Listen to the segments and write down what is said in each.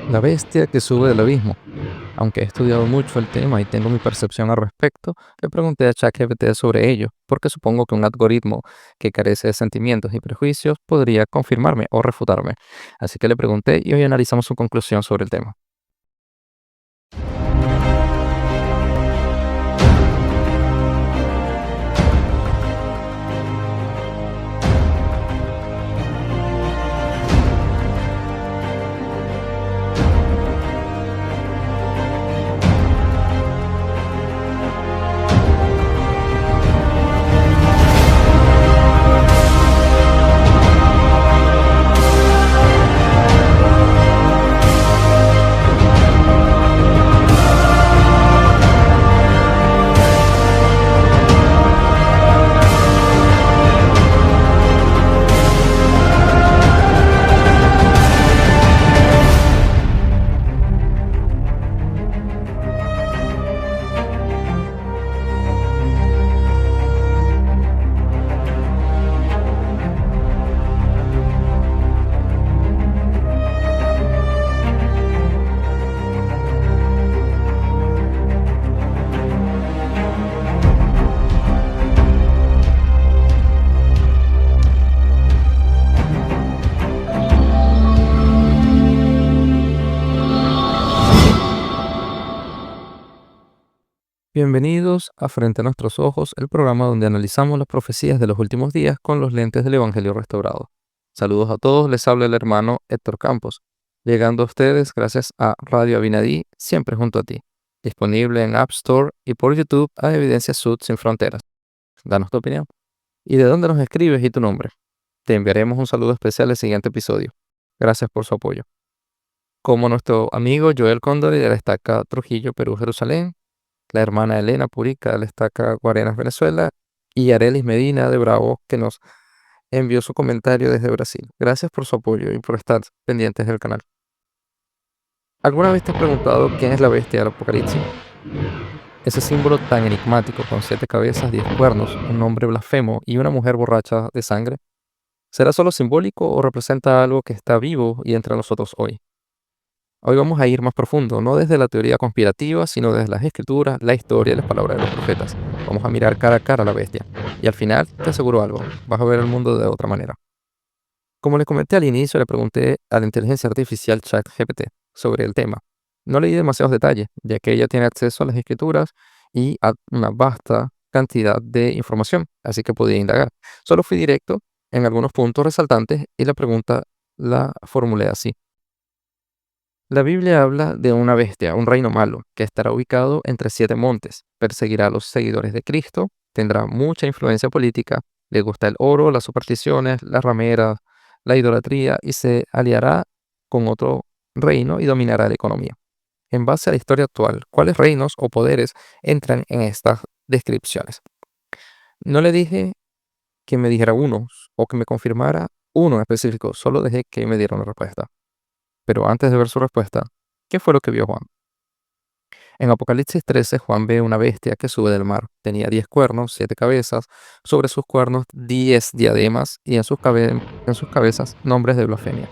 La bestia que sube del abismo. Aunque he estudiado mucho el tema y tengo mi percepción al respecto, le pregunté a ChatGPT sobre ello, porque supongo que un algoritmo que carece de sentimientos y prejuicios podría confirmarme o refutarme. Así que le pregunté y hoy analizamos su conclusión sobre el tema. Bienvenidos a Frente a nuestros ojos, el programa donde analizamos las profecías de los últimos días con los lentes del Evangelio restaurado. Saludos a todos, les habla el hermano Héctor Campos, llegando a ustedes gracias a Radio Abinadí, siempre junto a ti, disponible en App Store y por YouTube a Evidencia Sud Sin Fronteras. Danos tu opinión. ¿Y de dónde nos escribes y tu nombre? Te enviaremos un saludo especial el siguiente episodio. Gracias por su apoyo. Como nuestro amigo Joel Cóndor de la Estaca Trujillo, Perú, Jerusalén, la hermana Elena Purica de la Estaca Guarenas, Venezuela, y Arelis Medina de Bravo, que nos envió su comentario desde Brasil. Gracias por su apoyo y por estar pendientes del canal. ¿Alguna vez te has preguntado quién es la bestia del Apocalipsis? Ese símbolo tan enigmático con 7 cabezas, 10 cuernos, un nombre blasfemo y una mujer borracha de sangre. ¿Será solo simbólico o representa algo que está vivo y entre nosotros hoy? Hoy vamos a ir más profundo, no desde la teoría conspirativa, sino desde las escrituras, la historia y las palabras de los profetas. Vamos a mirar cara a cara a la bestia. Y al final, te aseguro algo, vas a ver el mundo de otra manera. Como les comenté al inicio, le pregunté a la inteligencia artificial ChatGPT sobre el tema. No leí demasiados detalles, ya que ella tiene acceso a las escrituras y a una vasta cantidad de información, así que podía indagar. Solo fui directo en algunos puntos resaltantes y la pregunta la formulé así. La Biblia habla de una bestia, un reino malo, que estará ubicado entre 7 montes, perseguirá a los seguidores de Cristo, tendrá mucha influencia política, le gusta el oro, las supersticiones, las rameras, la idolatría y se aliará con otro reino y dominará la economía. En base a la historia actual, ¿cuáles reinos o poderes entran en estas descripciones? No le dije que me dijera unos o que me confirmara uno en específico, solo dejé que me diera una respuesta. Pero antes de ver su respuesta, ¿qué fue lo que vio Juan? En Apocalipsis 13, Juan ve una bestia que sube del mar. Tenía 10 cuernos, 7 cabezas, sobre sus cuernos 10 diademas y en sus cabezas nombres de blasfemia.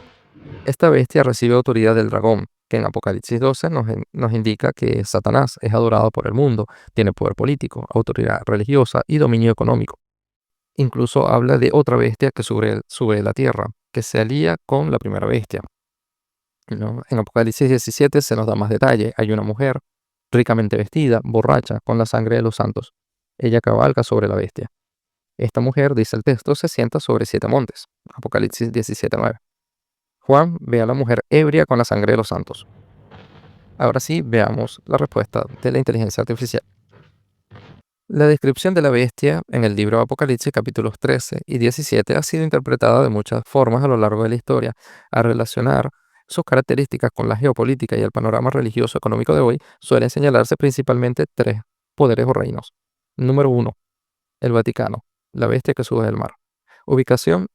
Esta bestia recibe autoridad del dragón, que en Apocalipsis 12 nos indica que Satanás es adorado por el mundo, tiene poder político, autoridad religiosa y dominio económico. Incluso habla de otra bestia que sube de la tierra, que se alía con la primera bestia. ¿No? En Apocalipsis 17 se nos da más detalle. Hay una mujer ricamente vestida, borracha, con la sangre de los santos. Ella cabalga sobre la bestia. Esta mujer, dice el texto, se sienta sobre 7 montes. Apocalipsis 17:9. Juan ve a la mujer ebria con la sangre de los santos. Ahora sí, veamos la respuesta de la inteligencia artificial. La descripción de la bestia en el libro de Apocalipsis capítulos 13 y 17 ha sido interpretada de muchas formas a lo largo de la historia. Al relacionar sus características con la geopolítica y el panorama religioso económico de hoy, suelen señalarse principalmente 3 poderes o reinos. Número 1. El Vaticano, la bestia que sube del mar. Ubicación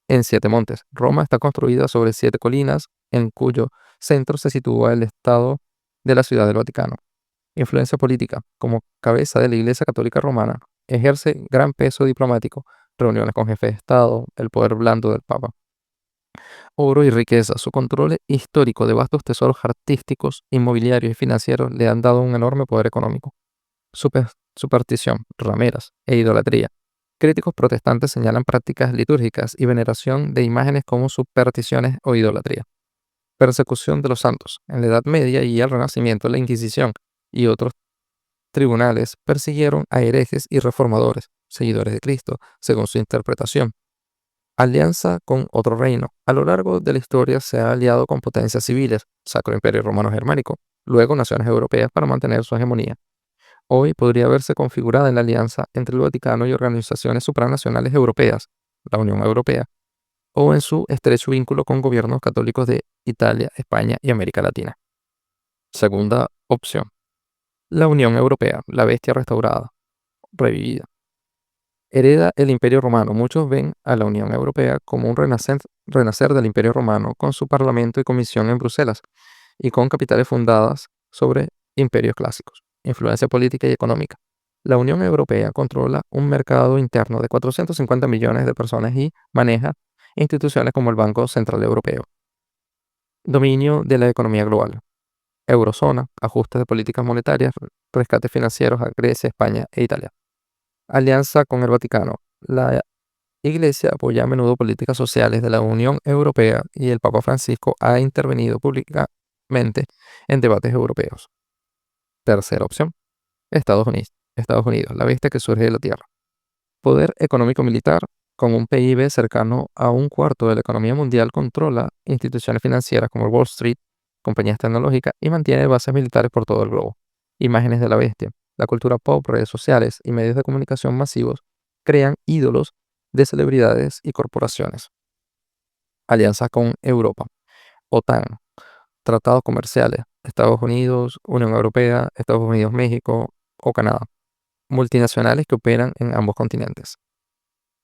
en 7 montes. Roma está construida sobre 7 colinas, en cuyo centro se sitúa el estado de la Ciudad del Vaticano. Influencia política. Como cabeza de la Iglesia Católica Romana, ejerce gran peso diplomático, reuniones con jefes de Estado, el poder blando del Papa. Oro y riqueza. Su control histórico de vastos tesoros artísticos, inmobiliarios y financieros le han dado un enorme poder económico. Superstición, rameras e idolatría. Críticos protestantes señalan prácticas litúrgicas y veneración de imágenes como supersticiones o idolatría. Persecución de los santos. En la Edad Media y el Renacimiento, la Inquisición y otros tribunales persiguieron a herejes y reformadores, seguidores de Cristo, según su interpretación. Alianza con otro reino. A lo largo de la historia se ha aliado con potencias civiles, Sacro Imperio Romano Germánico, luego naciones europeas para mantener su hegemonía. Hoy podría verse configurada en la alianza entre el Vaticano y organizaciones supranacionales europeas, la Unión Europea, o en su estrecho vínculo con gobiernos católicos de Italia, España y América Latina. Segunda opción. La Unión Europea, la bestia restaurada, revivida. Hereda el Imperio Romano. Muchos ven a la Unión Europea como un renacer del Imperio Romano con su parlamento y comisión en Bruselas y con capitales fundadas sobre imperios clásicos, influencia política y económica. La Unión Europea controla un mercado interno de 450 millones de personas y maneja instituciones como el Banco Central Europeo. Dominio de la economía global. Eurozona, ajustes de políticas monetarias, rescates financieros a Grecia, España e Italia. Alianza con el Vaticano. La Iglesia apoya a menudo políticas sociales de la Unión Europea y el Papa Francisco ha intervenido públicamente en debates europeos. Tercera opción. Estados Unidos. Estados Unidos, la bestia que surge de la Tierra. Poder económico militar, con un PIB cercano a un cuarto de la economía mundial, controla instituciones financieras como Wall Street, compañías tecnológicas y mantiene bases militares por todo el globo. Imágenes de la bestia. La cultura pop, redes sociales y medios de comunicación masivos crean ídolos de celebridades y corporaciones. Alianza con Europa. OTAN. Tratados comerciales. Estados Unidos, Unión Europea, Estados Unidos, México o Canadá. Multinacionales que operan en ambos continentes.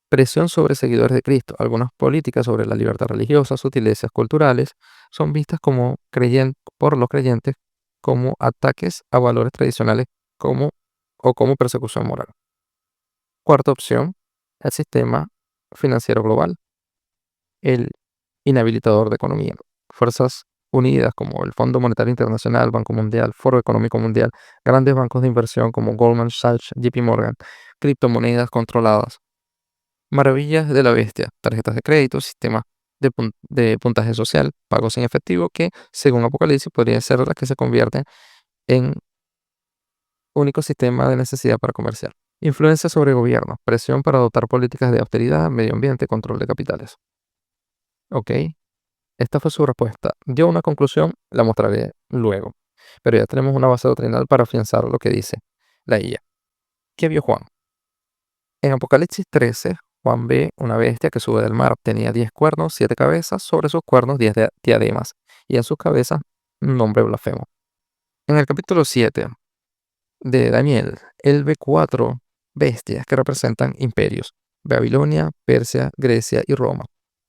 Presión sobre seguidores de Cristo. Algunas políticas sobre la libertad religiosa, sutilezas culturales, son vistas por los creyentes como ataques a valores tradicionales o como persecución moral. Cuarta opción, el sistema financiero global, el inhabilitador de economía. Fuerzas unidas como el Fondo Monetario Internacional, Banco Mundial, Foro Económico Mundial, grandes bancos de inversión como Goldman Sachs, JP Morgan, criptomonedas controladas. Maravillas de la bestia, tarjetas de crédito, sistema de puntaje social, pagos en efectivo que, según Apocalipsis, podrían ser las que se convierten en único sistema de necesidad para comerciar. Influencia sobre gobierno, presión para adoptar políticas de austeridad, medio ambiente, control de capitales. Ok, esta fue su respuesta. Dio una conclusión, la mostraré luego. Pero ya tenemos una base doctrinal para afianzar lo que dice la IA. ¿Qué vio Juan? En Apocalipsis 13, Juan ve una bestia que sube del mar. Tenía 10 cuernos, 7 cabezas, sobre sus cuernos 10 diademas, y en sus cabezas un nombre blasfemo. En el capítulo 7 de Daniel, él ve 4 bestias que representan imperios: Babilonia, Persia, Grecia y Roma.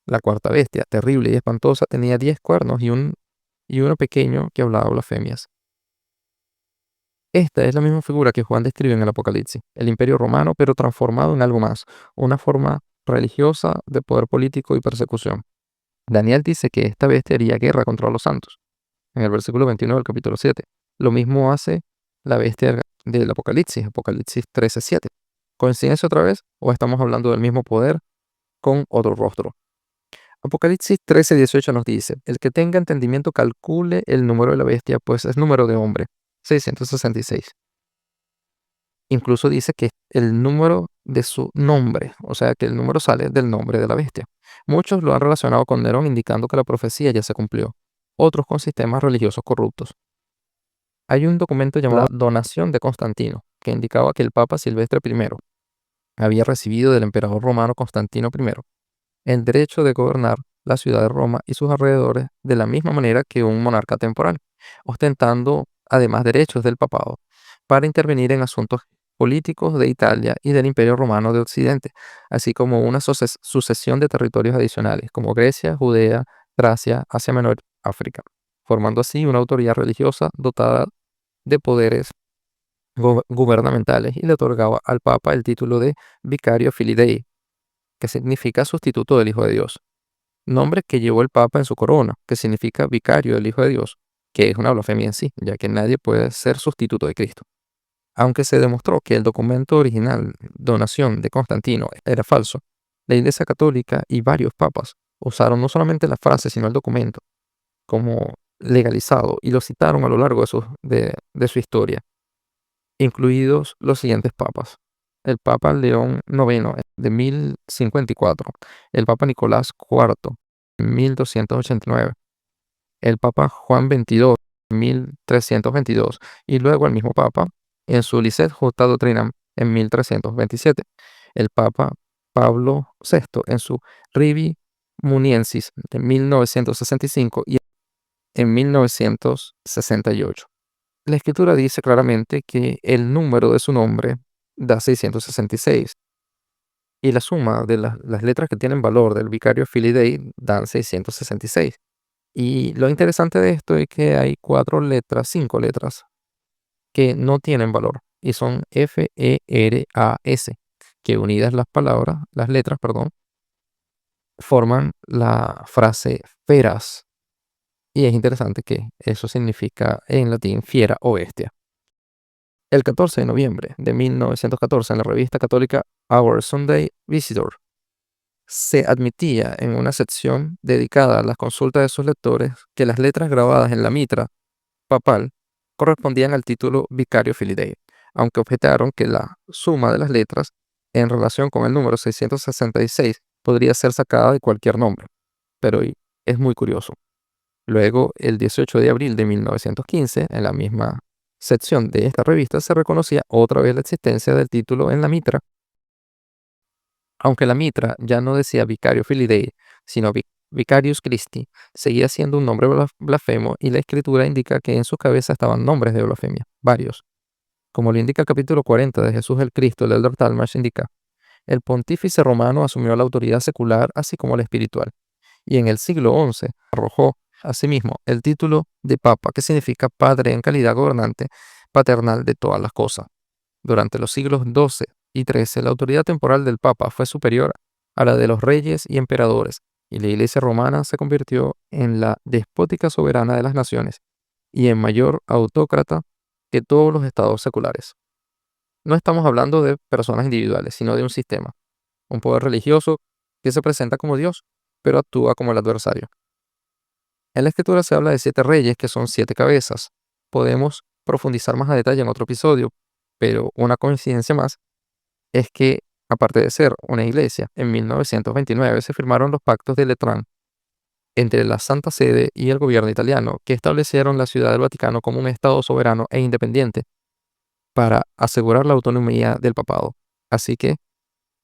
La cuarta bestia, terrible y espantosa, tenía 10 cuernos y uno pequeño que hablaba blasfemias. Esta es la misma figura que Juan describe en el Apocalipsis, el imperio romano, pero transformado en algo más, una forma religiosa de poder político y persecución. Daniel dice que esta bestia haría guerra contra los santos, en el versículo 21 del capítulo 7. Lo mismo hace la bestia del Apocalipsis, Apocalipsis 13:7. ¿Coincidencia otra vez o estamos hablando del mismo poder con otro rostro? Apocalipsis 13:18 nos dice: el que tenga entendimiento calcule el número de la bestia, pues es número de hombre, 666. Incluso dice que el número de su nombre, o sea que el número sale del nombre de la bestia. Muchos lo han relacionado con Nerón, indicando que la profecía ya se cumplió. Otros con sistemas religiosos corruptos. Hay un documento llamado Donación de Constantino, que indicaba que el Papa Silvestre I había recibido del emperador romano Constantino I el derecho de gobernar la ciudad de Roma y sus alrededores de la misma manera que un monarca temporal, ostentando además derechos del papado para intervenir en asuntos políticos de Italia y del Imperio Romano de Occidente, así como una sucesión de territorios adicionales como Grecia, Judea, Tracia, Asia Menor, África, formando así una autoridad religiosa dotada de poderes gubernamentales, y le otorgaba al Papa el título de Vicario Filii Dei, que significa sustituto del Hijo de Dios. nombre que llevó el Papa en su corona, que significa vicario del Hijo de Dios, que es una blasfemia en sí, ya que nadie puede ser sustituto de Cristo. Aunque se demostró que el documento original, donación de Constantino, era falso, la Iglesia Católica y varios papas usaron no solamente la frase, sino el documento como legalizado y lo citaron a lo largo de su historia, incluidos los siguientes papas. El Papa León IX de 1054, el Papa Nicolás IV de 1289, el Papa Juan XXII de 1322 y luego el mismo Papa en su Licet Justa Doctrinam en 1327, el Papa Pablo VI en su Rivi Muniensis de 1965 y en 1968. La escritura dice claramente que el número de su nombre da 666 y la suma de las letras que tienen valor del Vicario Filii Dei dan 666. Y lo interesante de esto es que hay 5 letras que no tienen valor y son F-E-R-A-S, que unidas las letras, perdón, forman la frase feras. Y es interesante que eso significa en latín fiera o bestia. El 14 de noviembre de 1914, en la revista católica Our Sunday Visitor, se admitía en una sección dedicada a las consultas de sus lectores que las letras grabadas en la mitra papal correspondían al título Vicario Filii Dei, aunque objetaron que la suma de las letras en relación con el número 666 podría ser sacada de cualquier nombre, pero es muy curioso. Luego, el 18 de abril de 1915, en la misma sección de esta revista, se reconocía otra vez la existencia del título en la mitra, aunque la mitra ya no decía Vicario Filii Dei, sino Vicarius Christi, seguía siendo un nombre blasfemo y la escritura indica que en su cabeza estaban nombres de blasfemia, varios. Como lo indica el capítulo 40 de Jesús el Cristo, el Elder Talmage indica, el pontífice romano asumió la autoridad secular así como la espiritual, y en el siglo XI arrojó asimismo el título de Papa, que significa Padre en calidad gobernante paternal de todas las cosas. Durante los siglos XII y XIII, la autoridad temporal del Papa fue superior a la de los reyes y emperadores, y la Iglesia romana se convirtió en la despótica soberana de las naciones y en mayor autócrata que todos los estados seculares. No estamos hablando de personas individuales, sino de un sistema, un poder religioso que se presenta como Dios, pero actúa como el adversario. En la escritura se habla de 7 reyes, que son 7 cabezas. Podemos profundizar más a detalle en otro episodio, pero una coincidencia más es que, aparte de ser una iglesia, en 1929 se firmaron los pactos de Letrán entre la Santa Sede y el gobierno italiano, que establecieron la Ciudad del Vaticano como un estado soberano e independiente para asegurar la autonomía del papado. Así que,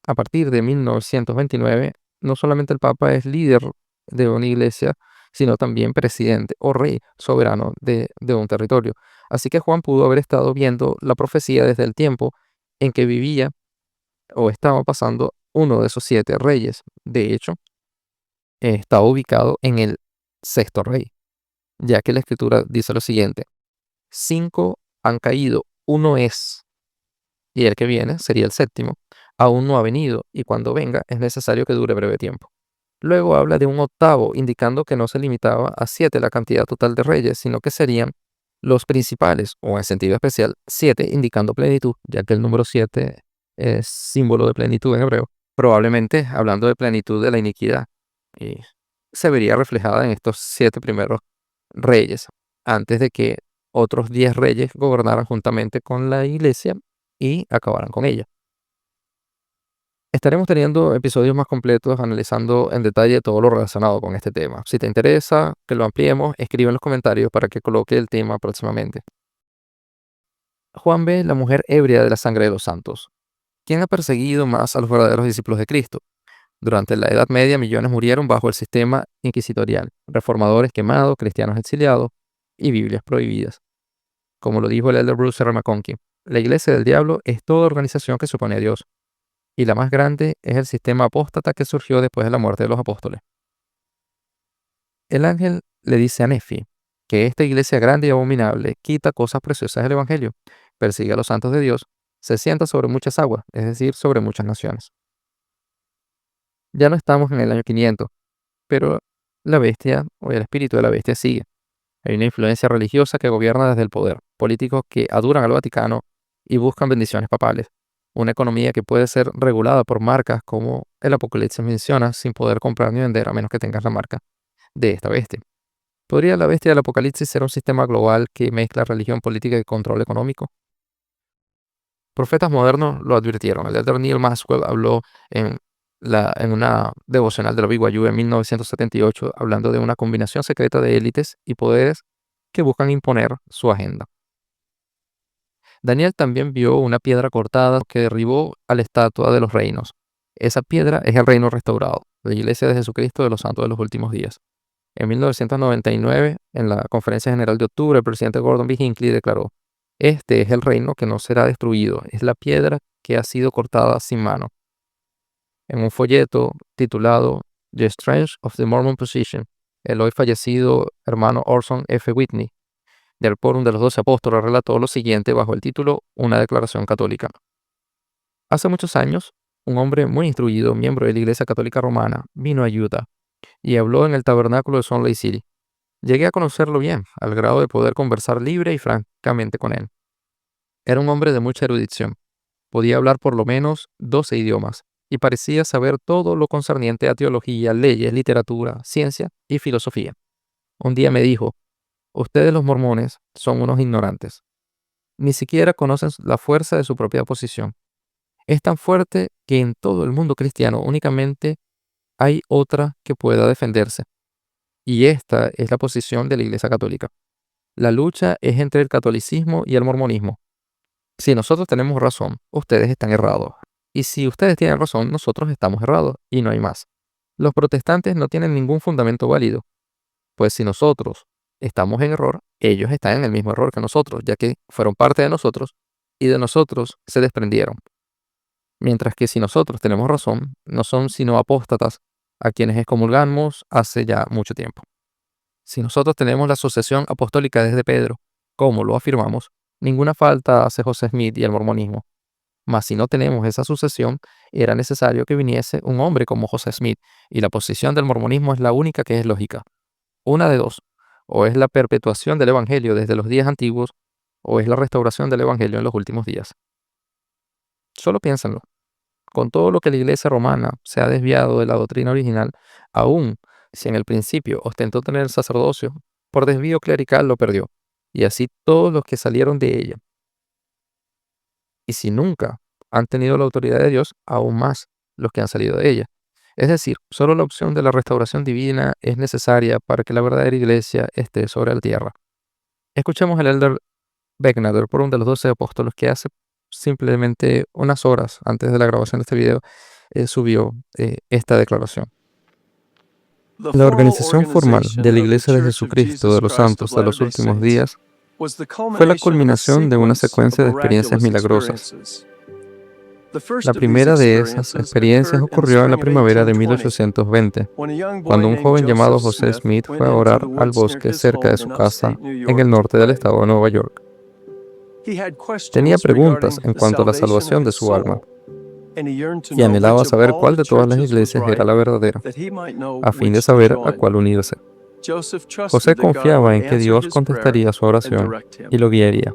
a partir de 1929, no solamente el Papa es líder de una iglesia, sino también presidente o rey soberano de un territorio. Así que Juan pudo haber estado viendo la profecía desde el tiempo en que vivía o estaba pasando uno de esos 7 reyes. De hecho, estaba ubicado en el sexto rey, ya que la escritura dice lo siguiente: 5 han caído, uno es, y el que viene sería el séptimo. Aún no ha venido, y cuando venga es necesario que dure breve tiempo. Luego habla de un octavo, indicando que no se limitaba a 7 la cantidad total de reyes, sino que serían los principales, o en sentido especial, 7, indicando plenitud, ya que el número 7 es símbolo de plenitud en hebreo, probablemente hablando de plenitud de la iniquidad, y se vería reflejada en estos 7 primeros reyes, antes de que otros 10 reyes gobernaran juntamente con la iglesia y acabaran con ella. Estaremos teniendo episodios más completos analizando en detalle todo lo relacionado con este tema. Si te interesa que lo ampliemos, escribe en los comentarios para que coloque el tema próximamente. Juan ve la mujer ebria de la sangre de los santos. ¿Quién ha perseguido más a los verdaderos discípulos de Cristo? Durante la Edad Media, millones murieron bajo el sistema inquisitorial, reformadores quemados, cristianos exiliados y Biblias prohibidas. Como lo dijo el elder Bruce R. McConkie, la iglesia del diablo es toda organización que se opone a Dios, y la más grande es el sistema apóstata que surgió después de la muerte de los apóstoles. El ángel le dice a Nefi que esta iglesia grande y abominable quita cosas preciosas del Evangelio, persigue a los santos de Dios, se sienta sobre muchas aguas, es decir, sobre muchas naciones. Ya no estamos en el año 500, pero la bestia o el espíritu de la bestia sigue. Hay una influencia religiosa que gobierna desde el poder, políticos que adoran al Vaticano y buscan bendiciones papales, una economía que puede ser regulada por marcas como el Apocalipsis menciona sin poder comprar ni vender a menos que tengas la marca de esta bestia. ¿Podría la bestia del Apocalipsis ser un sistema global que mezcla religión, política y control económico? Profetas modernos lo advirtieron. El elder Neil Maxwell habló en una devocional de la BYU en 1978, hablando de una combinación secreta de élites y poderes que buscan imponer su agenda. Daniel también vio una piedra cortada que derribó a la estatua de los reinos. Esa piedra es el reino restaurado, la Iglesia de Jesucristo de los Santos de los Últimos Días. En 1999, en la Conferencia General de Octubre, el presidente Gordon B. Hinckley declaró: "Este es el reino que no será destruido, es la piedra que ha sido cortada sin mano". En un folleto titulado The Strength of the Mormon Position, el hoy fallecido hermano Orson F. Whitney, del Quórum de los 12 Apóstoles, relató lo siguiente bajo el título Una declaración católica. Hace muchos años, un hombre muy instruido, miembro de la Iglesia Católica Romana, vino a Utah y habló en el tabernáculo de Salt Lake City. Llegué a conocerlo bien, al grado de poder conversar libre y francamente con él. Era un hombre de mucha erudición. Podía hablar por lo menos 12 idiomas y parecía saber todo lo concerniente a teología, leyes, literatura, ciencia y filosofía. Un día me dijo: "Ustedes los mormones son unos ignorantes. Ni siquiera conocen la fuerza de su propia posición. Es tan fuerte que en todo el mundo cristiano únicamente hay otra que pueda defenderse. Y esta es la posición de la Iglesia Católica. La lucha es entre el catolicismo y el mormonismo. Si nosotros tenemos razón, ustedes están errados. Y si ustedes tienen razón, nosotros estamos errados, y no hay más. Los protestantes no tienen ningún fundamento válido, pues si nosotros estamos en error, ellos están en el mismo error que nosotros, ya que fueron parte de nosotros y de nosotros se desprendieron. Mientras que si nosotros tenemos razón, no son sino apóstatas a quienes excomulgamos hace ya mucho tiempo. Si nosotros tenemos la sucesión apostólica desde Pedro, como lo afirmamos, ninguna falta hace José Smith y el mormonismo. Mas si no tenemos esa sucesión, era necesario que viniese un hombre como José Smith, y la posición del mormonismo es la única que es lógica. Una de dos: o es la perpetuación del Evangelio desde los días antiguos, o es la restauración del Evangelio en los últimos días. Solo piénsenlo. Con todo lo que la Iglesia romana se ha desviado de la doctrina original, aún si en el principio ostentó tener el sacerdocio, por desvío clerical lo perdió, y así todos los que salieron de ella. Y si nunca han tenido la autoridad de Dios, aún más los que han salido de ella. Es decir, solo la opción de la restauración divina es necesaria para que la verdadera Iglesia esté sobre la tierra. Escuchemos al elder Beckner, del Quórum de los 12 Apóstoles, que hace simplemente unas horas antes de la grabación de este video subió esta declaración. La organización formal de la Iglesia de Jesucristo de los Santos de los Últimos Días fue la culminación de una secuencia de experiencias milagrosas. La primera de esas experiencias ocurrió en la primavera de 1820, cuando un joven llamado José Smith fue a orar al bosque cerca de su casa en el norte del estado de Nueva York. Tenía preguntas en cuanto a la salvación de su alma y anhelaba saber cuál de todas las iglesias era la verdadera, a fin de saber a cuál unirse. José confiaba en que Dios contestaría su oración y lo guiaría,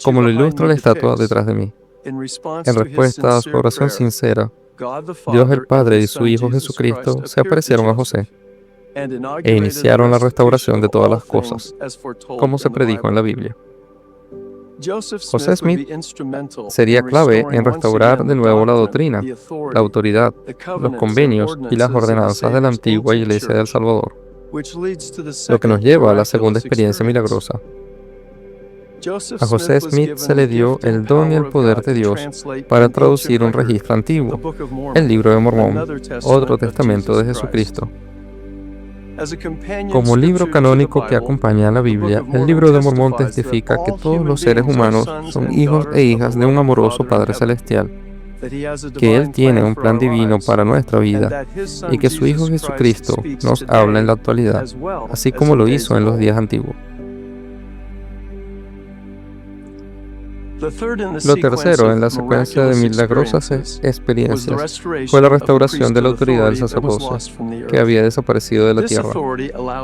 como lo ilustra la estatua detrás de mí. En respuesta a su oración sincera, Dios el Padre y su Hijo Jesucristo se aparecieron a José e iniciaron la restauración de todas las cosas, como se predijo en la Biblia. José Smith sería clave en restaurar de nuevo la doctrina, la autoridad, los convenios y las ordenanzas de la antigua Iglesia de El Salvador, lo que nos lleva a la segunda experiencia milagrosa. A José Smith se le dio el don y el poder de Dios para traducir un registro antiguo, el Libro de Mormón, otro testamento de Jesucristo. Como libro canónico que acompaña a la Biblia, el Libro de Mormón testifica que todos los seres humanos son hijos e hijas de un amoroso Padre Celestial, que Él tiene un plan divino para nuestra vida y que su Hijo Jesucristo nos habla en la actualidad, así como lo hizo en los días antiguos. Lo tercero en la secuencia de milagrosas experiencias fue la restauración de la autoridad del sacerdocio, que había desaparecido de la tierra.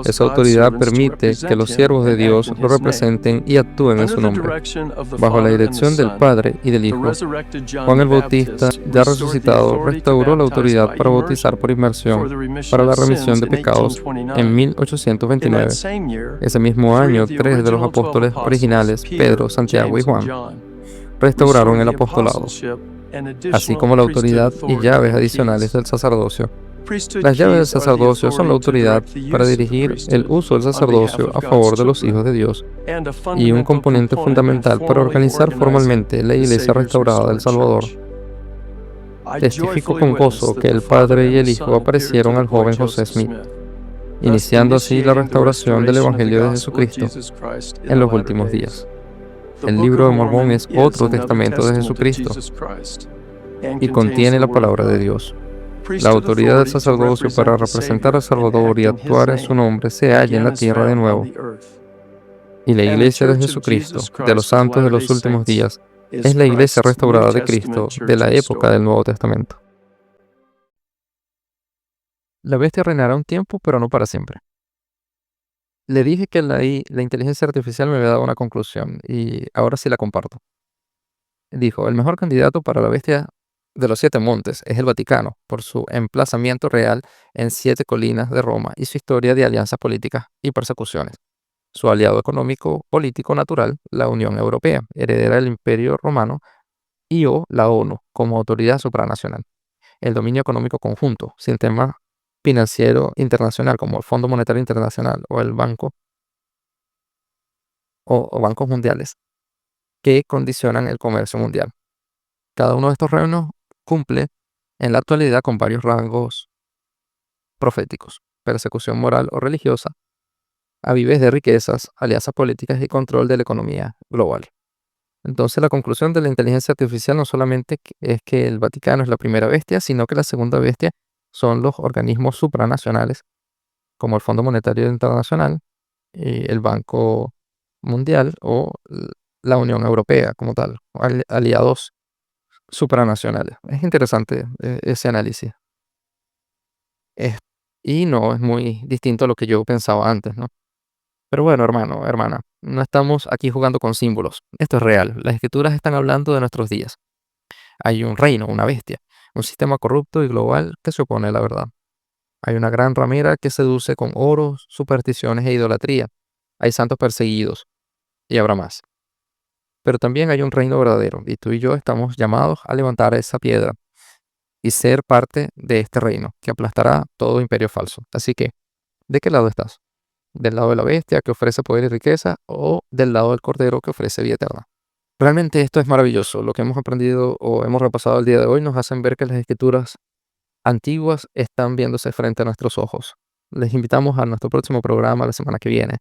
Esa autoridad permite que los siervos de Dios lo representen y actúen en su nombre, bajo la dirección del Padre y del Hijo. Juan el Bautista, ya resucitado, restauró la autoridad para bautizar por inmersión para la remisión de pecados en 1829. Ese mismo año, 3 de los apóstoles originales, Pedro, Santiago y Juan, restauraron el apostolado, así como la autoridad y llaves adicionales del sacerdocio. Las llaves del sacerdocio son la autoridad para dirigir el uso del sacerdocio a favor de los hijos de Dios y un componente fundamental para organizar formalmente la Iglesia restaurada del Salvador. Testifico con gozo que el Padre y el Hijo aparecieron al joven José Smith, iniciando así la restauración del Evangelio de Jesucristo en los últimos días. El libro de Mormón es otro testamento de Jesucristo y contiene la palabra de Dios. La autoridad del sacerdocio para representar al Salvador y actuar en su nombre se halla en la tierra de nuevo. Y la Iglesia de Jesucristo, de los santos de los últimos días, es la Iglesia restaurada de Cristo de la época del Nuevo Testamento. La bestia reinará un tiempo, pero no para siempre. Le dije que la inteligencia artificial me había dado una conclusión y ahora sí la comparto. Dijo, el mejor candidato para la bestia de los 7 montes es el Vaticano, por su emplazamiento real en 7 colinas de Roma y su historia de alianzas políticas y persecuciones. Su aliado económico, político, natural, la Unión Europea, heredera del Imperio Romano, y o la ONU, como autoridad supranacional. El dominio económico conjunto, sistema financiero internacional, como el Fondo Monetario Internacional o el Banco o bancos mundiales, que condicionan el comercio mundial. Cada uno de estos reinos cumple en la actualidad con varios rangos proféticos: persecución moral o religiosa, avives de riquezas, alianzas políticas y control de la economía global. Entonces, la conclusión de la inteligencia artificial no solamente es que el Vaticano es la primera bestia, sino que la segunda bestia son los organismos supranacionales, como el Fondo Monetario Internacional, el Banco Mundial o la Unión Europea como tal, aliados supranacionales. Es interesante ese análisis. Y no es muy distinto a lo que yo pensaba antes, ¿no? Pero bueno, hermano, hermana, no estamos aquí jugando con símbolos. Esto es real. Las escrituras están hablando de nuestros días. Hay un reino, una bestia, un sistema corrupto y global que se opone a la verdad. Hay una gran ramera que seduce con oro, supersticiones e idolatría. Hay santos perseguidos y habrá más. Pero también hay un reino verdadero y tú y yo estamos llamados a levantar esa piedra y ser parte de este reino que aplastará todo imperio falso. Así que, ¿de qué lado estás? ¿Del lado de la bestia que ofrece poder y riqueza o del lado del cordero que ofrece vida eterna? Realmente esto es maravilloso. Lo que hemos aprendido o hemos repasado el día de hoy nos hacen ver que las escrituras antiguas están viéndose frente a nuestros ojos. Les invitamos a nuestro próximo programa la semana que viene.